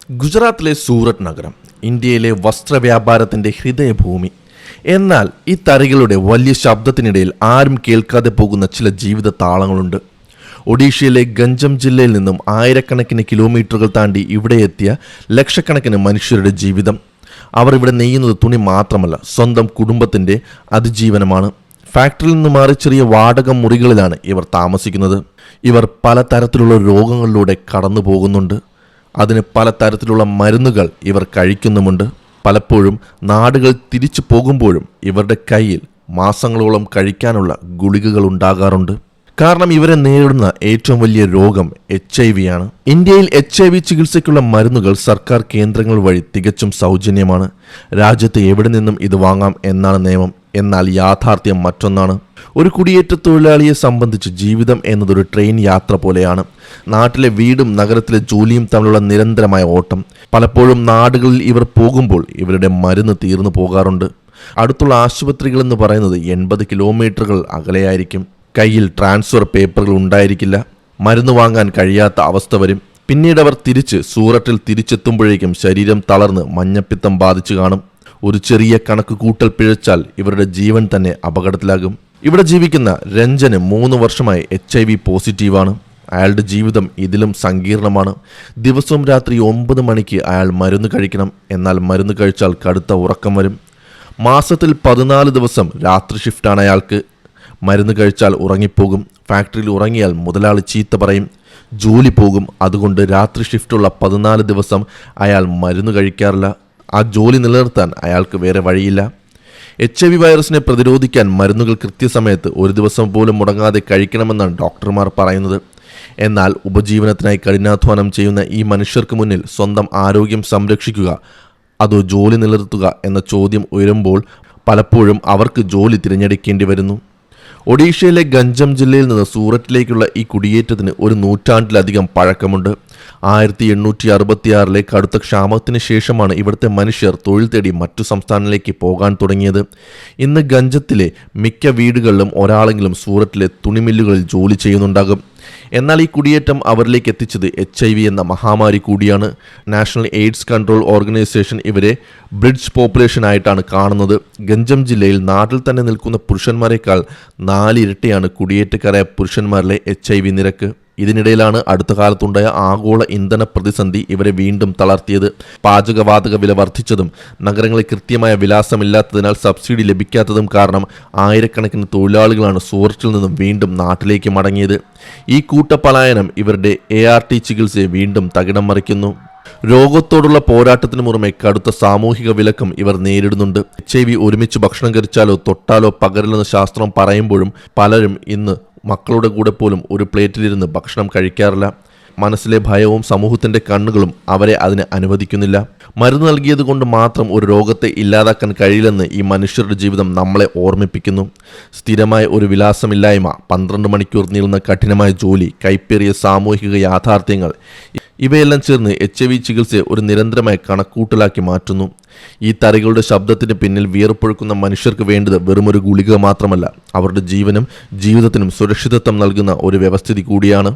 ഗുജറാത്തിലെ സൂറത്ത് നഗരം ഇന്ത്യയിലെ വസ്ത്രവ്യാപാരത്തിൻ്റെ ഹൃദയഭൂമി. എന്നാൽ ഈ തറികളുടെ വലിയ ശബ്ദത്തിനിടയിൽ ആരും കേൾക്കാതെ പോകുന്ന ചില ജീവിത താളങ്ങളുണ്ട്. ഒഡീഷയിലെ ഗഞ്ചം ജില്ലയിൽ നിന്നും ആയിരക്കണക്കിന് കിലോമീറ്ററുകൾ താണ്ടി ഇവിടെ എത്തിയ ലക്ഷക്കണക്കിന് മനുഷ്യരുടെ ജീവിതം. അവർ ഇവിടെ നെയ്യുന്നത് തുണി മാത്രമല്ല, സ്വന്തം കുടുംബത്തിൻ്റെ അതിജീവനമാണ്. ഫാക്ടറിയിൽ നിന്ന് മാറി ചെറിയ വാടക മുറികളിലാണ് ഇവർ താമസിക്കുന്നത്. ഇവർ പലതരത്തിലുള്ള രോഗങ്ങളിലൂടെ കടന്നു പോകുന്നുണ്ട്. അതിന് പലതരത്തിലുള്ള മരുന്നുകൾ ഇവർ കഴിക്കുന്നുമുണ്ട്. പലപ്പോഴും നാടുകൾ തിരിച്ചു പോകുമ്പോഴും ഇവരുടെ കയ്യിൽ മാസങ്ങളോളം കഴിക്കാനുള്ള ഗുളികകൾ ഉണ്ടാകാറുണ്ട്. കാരണം ഇവരെ നേരിടുന്ന ഏറ്റവും വലിയ രോഗം HIV ആണ്. ഇന്ത്യയിൽ HIV ചികിത്സയ്ക്കുള്ള മരുന്നുകൾ സർക്കാർ കേന്ദ്രങ്ങൾ വഴി തികച്ചും സൗജന്യമാണ്. രാജ്യത്ത് എവിടെ നിന്നും ഇത് വാങ്ങാം എന്നാണ് നിയമം. എന്നാൽ യാഥാർത്ഥ്യം മറ്റൊന്നാണ്. ഒരു കുടിയേറ്റ തൊഴിലാളിയെ സംബന്ധിച്ച് ജീവിതം എന്നതൊരു ട്രെയിൻ യാത്ര പോലെയാണ്. നാട്ടിലെ വീടും നഗരത്തിലെ ജോലിയും തമ്മിലുള്ള നിരന്തരമായ ഓട്ടം. പലപ്പോഴും നാടുകളിൽ ഇവർ പോകുമ്പോൾ ഇവരുടെ മരുന്ന് തീർന്നു പോകാറുണ്ട്. അടുത്തുള്ള ആശുപത്രികൾ എന്ന് പറയുന്നത് 80 കിലോമീറ്ററുകൾ അകലെയായിരിക്കും. കയ്യിൽ ട്രാൻസ്ഫർ പേപ്പറുകൾ ഉണ്ടായിരിക്കില്ല. മരുന്ന് വാങ്ങാൻ കഴിയാത്ത അവസ്ഥ വരും. പിന്നീട് അവർ സൂററ്റിൽ തിരിച്ചെത്തുമ്പോഴേക്കും ശരീരം തളർന്ന് മഞ്ഞപ്പിത്തം ബാധിച്ചു കാണും. ഒരു ചെറിയ കണക്ക് കൂട്ടൽ പിഴച്ചാൽ ഇവരുടെ ജീവൻ തന്നെ അപകടത്തിലാകും. ഇവിടെ ജീവിക്കുന്ന രഞ്ജന് 3 വർഷമായി HIV പോസിറ്റീവാണ്. അയാളുടെ ജീവിതം ഇതിലും സങ്കീർണമാണ്. ദിവസവും രാത്രി 9 മണിക്ക് അയാൾ മരുന്ന് കഴിക്കണം. എന്നാൽ മരുന്ന് കഴിച്ചാൽ കടുത്ത ഉറക്കം വരും. മാസത്തിൽ 14 ദിവസം രാത്രി ഷിഫ്റ്റാണ് അയാൾക്ക്. മരുന്ന് കഴിച്ചാൽ ഉറങ്ങിപ്പോകും. ഫാക്ടറിയിൽ ഉറങ്ങിയാൽ മുതലാളി ചീത്ത പറയും. ജോലി പോകും. അതുകൊണ്ട് രാത്രി ഷിഫ്റ്റുള്ള 14 ദിവസം അയാൾ മരുന്ന് കഴിക്കാറില്ല. ആ ജോലി നിലനിർത്താൻ അയാൾക്ക് വേറെ വഴിയില്ല. HIV വൈറസിനെ പ്രതിരോധിക്കാൻ മരുന്നുകൾ കൃത്യസമയത്ത് ഒരു ദിവസം പോലും മുടങ്ങാതെ കഴിക്കണമെന്നാണ് ഡോക്ടർമാർ പറയുന്നത്. എന്നാൽ ഉപജീവനത്തിനായി കഠിനാധ്വാനം ചെയ്യുന്ന ഈ മനുഷ്യർക്ക് മുന്നിൽ സ്വന്തം ആരോഗ്യം സംരക്ഷിക്കുക അതോ ജോലി നിലനിർത്തുക എന്ന ചോദ്യം ഉയരുമ്പോൾ പലപ്പോഴും അവർക്ക് ജോലി തിരഞ്ഞെടുക്കേണ്ടി വരുന്നു. ഒഡീഷയിലെ ഗഞ്ചം ജില്ലയിൽ നിന്ന് സൂററ്റിലേക്കുള്ള ഈ കുടിയേറ്റത്തിന് ഒരു നൂറ്റാണ്ടിലധികം പഴക്കമുണ്ട്. 1866 കടുത്ത ക്ഷാമത്തിന് ശേഷമാണ് ഇവിടുത്തെ മനുഷ്യർ തൊഴിൽ തേടി മറ്റു സംസ്ഥാനങ്ങളിലേക്ക് പോകാൻ തുടങ്ങിയത്. ഇന്ന് ഗഞ്ചത്തിലെ മിക്ക വീടുകളിലും ഒരാളെങ്കിലും സൂററ്റിലെ തുണിമില്ലുകളിൽ ജോലി ചെയ്യുന്നുണ്ടാകും. എന്നാൽ ഈ കുടിയേറ്റം അവരിലേക്ക് എത്തിച്ചത് HIV എന്ന മഹാമാരി കൂടിയാണ്. നാഷണൽ എയ്ഡ്സ് കൺട്രോൾ ഓർഗനൈസേഷൻ ഇവരെ ബ്രിഡ്ജ് പോപ്പുലേഷൻ ആയിട്ടാണ് കാണുന്നത്. ഗഞ്ചം ജില്ലയിൽ നാട്ടിൽ തന്നെ നിൽക്കുന്ന പുരുഷന്മാരെക്കാൾ 4 ഇരട്ടിയാണ് കുടിയേറ്റക്കാരായ പുരുഷന്മാരിലെ HIV നിരക്ക്. ഇതിനിടയിലാണ് അടുത്ത കാലത്തുണ്ടായ ആഗോള ഇന്ധന പ്രതിസന്ധി ഇവരെ വീണ്ടും തളർത്തിയത്. പാചകവാതക വില വർദ്ധിച്ചതും നഗരങ്ങളിൽ കൃത്യമായ വിലാസമില്ലാത്തതിനാൽ സബ്സിഡി ലഭിക്കാത്തതും കാരണം ആയിരക്കണക്കിന് തൊഴിലാളികളാണ് സൂററ്റിൽ നിന്നും വീണ്ടും നാട്ടിലേക്ക് മടങ്ങിയത്. ഈ കൂട്ടപലായനം ഇവരുടെ ART ചികിത്സയെ വീണ്ടും തകിടം മറിക്കുന്നു. രോഗത്തോടുള്ള പോരാട്ടത്തിന് പുറമെ കടുത്ത സാമൂഹിക വിലക്കം ഇവർ നേരിടുന്നുണ്ട്. HIV ഒരുമിച്ച് ഭക്ഷണം കഴിച്ചാലോ തൊട്ടാലോ പകരില്ലെന്ന് ശാസ്ത്രം പറയുമ്പോഴും പലരും ഇന്ന് മക്കളുടെ കൂടെ പോലും ഒരു പ്ലേറ്റിലിരുന്ന് ഭക്ഷണം കഴിക്കാറില്ല. മനസ്സിലെ ഭയവും സമൂഹത്തിൻ്റെ കണ്ണുകളും അവരെ അതിന് അനുവദിക്കുന്നില്ല. മരുന്ന് നൽകിയത് കൊണ്ട് മാത്രം ഒരു രോഗത്തെ ഇല്ലാതാക്കാൻ കഴിയില്ലെന്ന് ഈ മനുഷ്യരുടെ ജീവിതം നമ്മളെ ഓർമ്മിപ്പിക്കുന്നു. സ്ഥിരമായ ഒരു വിലാസമില്ലായ്മ, 12 മണിക്കൂർ നീളുന്ന കഠിനമായ ജോലി, കൈപ്പേറിയ സാമൂഹിക യാഥാർത്ഥ്യങ്ങൾ ഇവയെല്ലാം ചേർന്ന് HIV ചികിത്സയെ ഒരു നിരന്തരമായ കണക്കൂട്ടലാക്കി മാറ്റുന്നു. ഈ തറികളുടെ ശബ്ദത്തിന് പിന്നിൽ വിയർപ്പൊഴുക്കുന്ന മനുഷ്യർക്ക് വേണ്ടത് വെറുമൊരു ഗുളിക മാത്രമല്ല, അവരുടെ ജീവനും ജീവിതത്തിനും സുരക്ഷിതത്വം നൽകുന്ന ഒരു വ്യവസ്ഥിതി കൂടിയാണ്.